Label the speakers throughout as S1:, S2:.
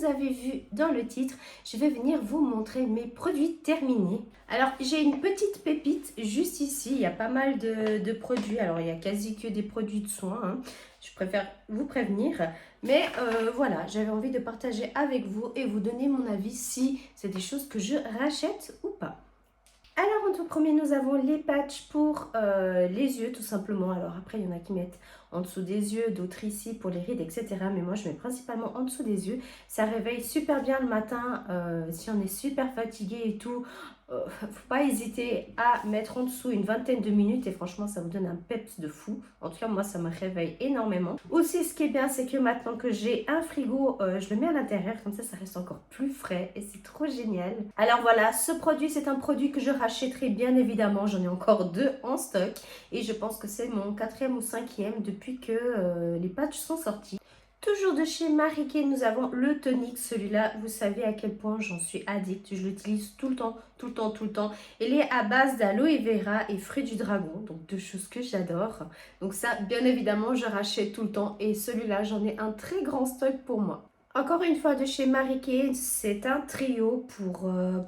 S1: vous avez vu dans le titre, je vais venir vous montrer mes produits terminés. Alors, j'ai une petite pépite juste ici. Il y a pas mal de produits. Alors, il y a quasi que des produits de soins, hein. Je préfère vous prévenir. Mais voilà, j'avais envie de partager avec vous et vous donner mon avis si c'est des choses que je rachète ou pas. Alors en tout premier, nous avons les patchs pour les yeux tout simplement. Alors après, il y en a qui mettent en dessous des yeux, d'autres ici pour les rides, etc. Mais moi, je mets principalement en dessous des yeux. Ça réveille super bien le matin si on est super fatigué et tout. Faut pas hésiter à mettre en dessous une vingtaine de minutes et franchement, ça vous donne un peps de fou. En tout cas, moi, ça me réveille énormément. Aussi, ce qui est bien, c'est que maintenant que j'ai un frigo, je le mets à l'intérieur. Comme ça reste encore plus frais et c'est trop génial. Alors voilà, ce produit, c'est un produit que je rachèterai bien évidemment. J'en ai encore 2 en stock et je pense que c'est mon 4e ou 5e depuis que les patchs sont sortis. Toujours de chez Marie Kay, nous avons le tonic. Celui-là, vous savez à quel point j'en suis addict. Je l'utilise tout le temps, tout le temps, tout le temps. Il est à base d'aloe vera et fruits du dragon. Donc, 2 choses que j'adore. Donc ça, bien évidemment, je rachète tout le temps. Et celui-là, j'en ai un très grand stock pour moi. Encore une fois de chez Marie Kay, c'est un trio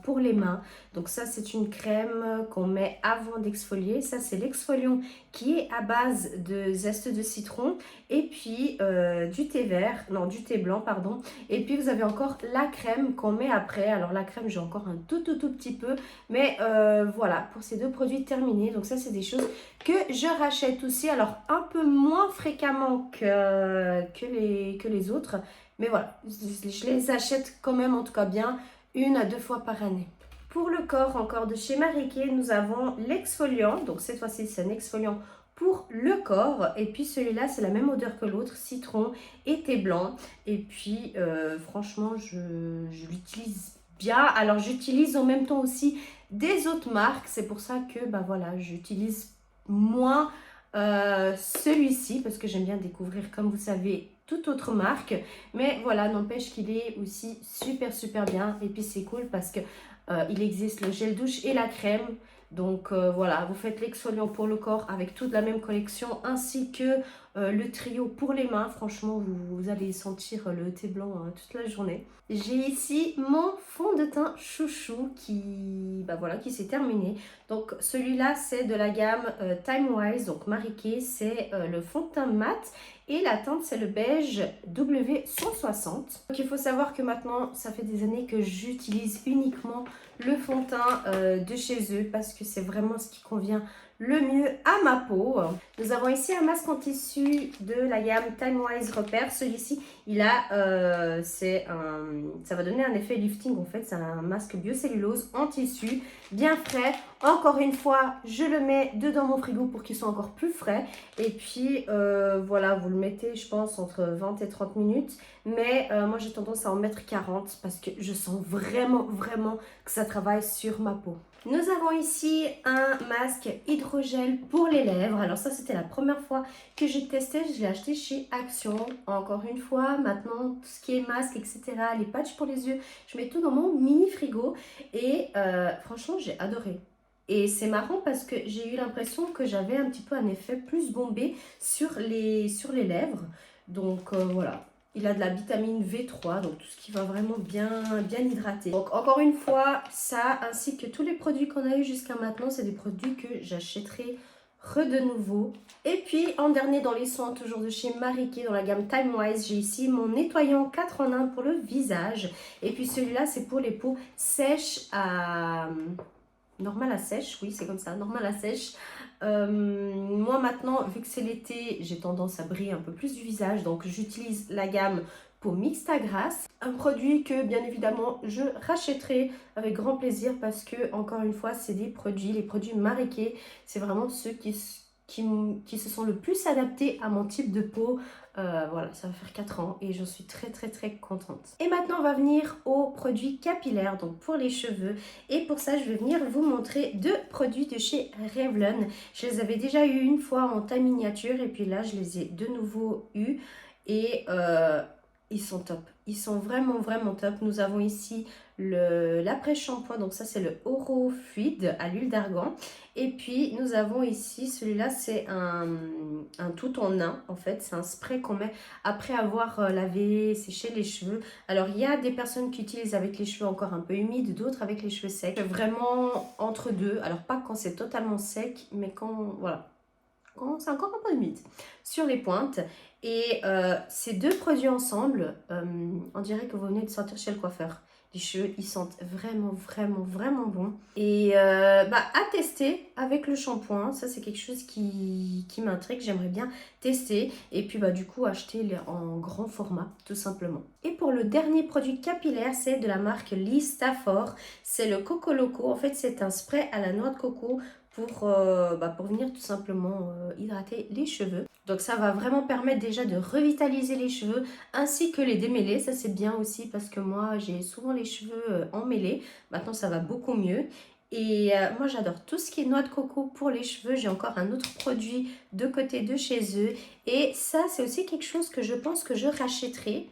S1: pour les mains. Donc ça, c'est une crème qu'on met avant d'exfolier. Ça, c'est l'exfoliant qui est à base de zeste de citron et puis du thé vert, non, du thé blanc, pardon. Et puis, vous avez encore la crème qu'on met après. Alors, la crème, j'ai encore un tout petit peu. Mais voilà, pour ces 2 produits terminés. Donc ça, c'est des choses que je rachète aussi. Alors, un peu moins fréquemment que les autres. Mais voilà, je les achète quand même, en tout cas bien, 1 à 2 fois par année. Pour le corps, encore de chez Marie Kay, nous avons l'exfoliant. Donc cette fois-ci, c'est un exfoliant pour le corps. Et puis celui-là, c'est la même odeur que l'autre, citron et thé blanc. Et puis franchement, je l'utilise bien. Alors j'utilise en même temps aussi des autres marques. C'est pour ça que bah voilà, j'utilise moins celui-ci parce que j'aime bien découvrir, comme vous savez, toute autre marque. Mais voilà, n'empêche qu'il est aussi super bien. Et puis c'est cool parce que il existe le gel douche et la crème. Donc voilà, vous faites l'exfoliant pour le corps avec toute la même collection ainsi que le trio pour les mains. Franchement, vous allez sentir le thé blanc toute la journée. J'ai ici mon fond de teint chouchou qui s'est terminé. Donc celui-là, c'est de la gamme Timewise. Donc Marie Kay, c'est le fond de teint mat. Et la teinte, c'est le beige W160. Donc il faut savoir que maintenant, ça fait des années que j'utilise uniquement le fond de teint de chez eux parce que c'est vraiment ce qui convient le mieux à ma peau. Nous avons ici un masque en tissu de la gamme Timewise Repair. Celui-ci, ça va donner un effet lifting en fait. C'est un masque biocellulose en tissu, bien frais. Encore une fois, je le mets dedans mon frigo pour qu'il soit encore plus frais. Et puis voilà, vous le mettez, je pense, entre 20 et 30 minutes. Mais moi, j'ai tendance à en mettre 40 parce que je sens vraiment que ça travaille sur ma peau. Nous avons ici un masque hydrogel pour les lèvres. Alors ça, c'était la première fois que j'ai testé. Je l'ai acheté chez Action. Encore une fois, maintenant, tout ce qui est masque, etc., les patchs pour les yeux, je mets tout dans mon mini frigo. Et franchement, j'ai adoré. Et c'est marrant parce que j'ai eu l'impression que j'avais un petit peu un effet plus bombé sur les lèvres. Donc voilà. Il a de la vitamine V3, donc tout ce qui va vraiment bien hydrater. Donc encore une fois, ça ainsi que tous les produits qu'on a eu jusqu'à maintenant, c'est des produits que j'achèterai de nouveau. Et puis en dernier dans les soins, toujours de chez Marie Kay, dans la gamme Timewise, j'ai ici mon nettoyant 4 en 1 pour le visage. Et puis celui-là, c'est pour les peaux sèches à... normal à sèche, oui c'est comme ça, normal à sèche. Moi maintenant, vu que c'est l'été, j'ai tendance à briller un peu plus du visage, donc j'utilise la gamme pour Mixta Grasse. Un produit que bien évidemment je rachèterai avec grand plaisir parce que encore une fois c'est des produits, les produits Marie Kay, c'est vraiment ceux qui se sont le plus adaptés à mon type de peau. Voilà, ça va faire 4 ans et je suis très contente. Et maintenant on va venir aux produits capillaires, donc pour les cheveux. Et pour ça je vais venir vous montrer 2 produits de chez Revlon. Je les avais déjà eu une fois en taille miniature et puis là je les ai de nouveau eu. Et ils sont top. Ils sont vraiment, vraiment top. Nous avons ici l'après-shampoing. Donc ça, c'est le Oro Fluide à l'huile d'argan. Et puis, nous avons ici, celui-là, c'est un tout en un. En fait, c'est un spray qu'on met après avoir lavé, séché les cheveux. Alors, il y a des personnes qui utilisent avec les cheveux encore un peu humides, d'autres avec les cheveux secs. Vraiment entre deux. Alors, pas quand c'est totalement sec, mais quand, voilà, quand c'est encore un peu humide sur les pointes. Et ces deux produits ensemble, on dirait que vous venez de sortir chez le coiffeur. Les cheveux, ils sentent vraiment, vraiment, vraiment bon. Et à tester avec le shampoing, ça c'est quelque chose qui m'intrigue, j'aimerais bien tester. Et puis du coup acheter en grand format, tout simplement. Et pour le dernier produit capillaire, c'est de la marque Lee Stafford. C'est le Coco Loco. En fait, c'est un spray à la noix de coco pour venir tout simplement hydrater les cheveux. Donc ça va vraiment permettre déjà de revitaliser les cheveux ainsi que les démêler. Ça c'est bien aussi parce que moi j'ai souvent les cheveux emmêlés. Maintenant ça va beaucoup mieux. Et moi j'adore tout ce qui est noix de coco pour les cheveux. J'ai encore un autre produit de côté de chez eux. Et ça c'est aussi quelque chose que je pense que je rachèterai.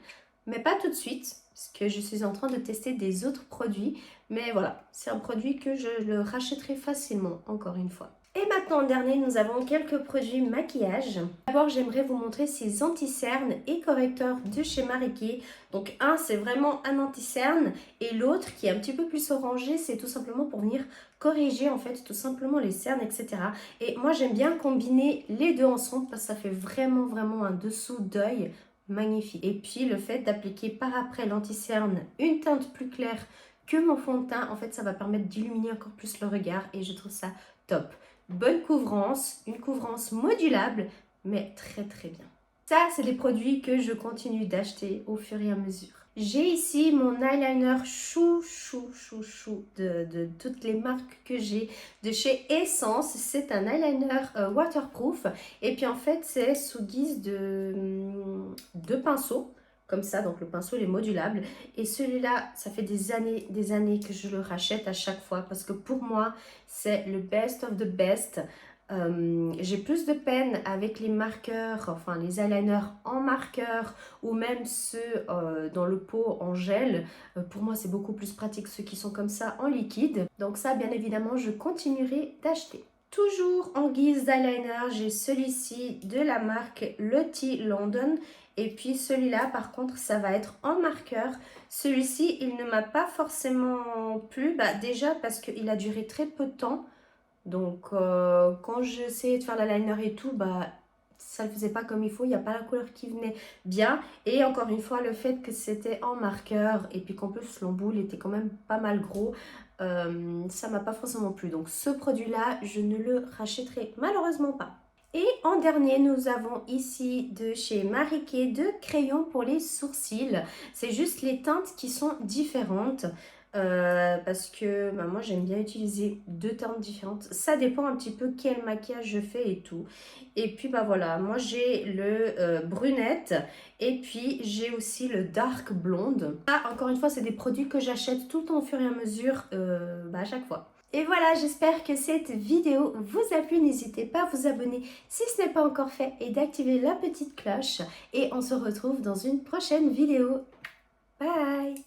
S1: Mais pas tout de suite parce que je suis en train de tester des autres produits. Mais voilà, c'est un produit que je le rachèterai facilement, encore une fois. Et maintenant, en dernier, nous avons quelques produits maquillage. D'abord, j'aimerais vous montrer ces anti-cernes et correcteurs de chez Marie Kay. Donc, un, c'est vraiment un anti-cerne. Et l'autre, qui est un petit peu plus orangé, c'est tout simplement pour venir corriger, en fait, tout simplement les cernes, etc. Et moi, j'aime bien combiner les deux ensemble parce que ça fait vraiment, vraiment un dessous d'œil magnifique. Et puis, le fait d'appliquer par après l'anti-cerne une teinte plus claire que mon fond de teint, en fait, ça va permettre d'illuminer encore plus le regard et je trouve ça top. Bonne couvrance, une couvrance modulable, mais très très bien. Ça, c'est des produits que je continue d'acheter au fur et à mesure. J'ai ici mon eyeliner chou de toutes les marques que j'ai de chez Essence. C'est un eyeliner waterproof et puis en fait, c'est sous guise de pinceau. Comme ça, donc le pinceau il est modulable. Et celui-là, ça fait des années que je le rachète à chaque fois parce que pour moi, c'est le best of the best. J'ai plus de peine avec les marqueurs, enfin les eyeliners en marqueur ou même ceux dans le pot en gel. Pour moi, c'est beaucoup plus pratique ceux qui sont comme ça en liquide. Donc ça, bien évidemment, je continuerai d'acheter. Toujours en guise d'eyeliner, j'ai celui-ci de la marque Lottie London. Et puis celui-là, par contre, ça va être en marqueur. Celui-ci, il ne m'a pas forcément plu. Déjà parce qu'il a duré très peu de temps. Donc, quand j'essayais de faire l'eyeliner et tout, ça ne le faisait pas comme il faut. Il n'y a pas la couleur qui venait bien. Et encore une fois, le fait que c'était en marqueur et puis qu'en plus l'embout était quand même pas mal gros, ça m'a pas forcément plu. Donc, ce produit-là, je ne le rachèterai malheureusement pas. Et en dernier, nous avons ici de chez Marie Kay de crayons pour les sourcils. C'est juste les teintes qui sont différentes. Parce que moi j'aime bien utiliser deux teintes différentes. Ça dépend un petit peu quel maquillage je fais et tout. Et puis voilà, moi j'ai le brunette et puis j'ai aussi le dark blonde. Encore une fois, c'est des produits que j'achète tout le temps au fur et à mesure à chaque fois. Et voilà, j'espère que cette vidéo vous a plu. N'hésitez pas à vous abonner si ce n'est pas encore fait et d'activer la petite cloche. Et on se retrouve dans une prochaine vidéo. Bye!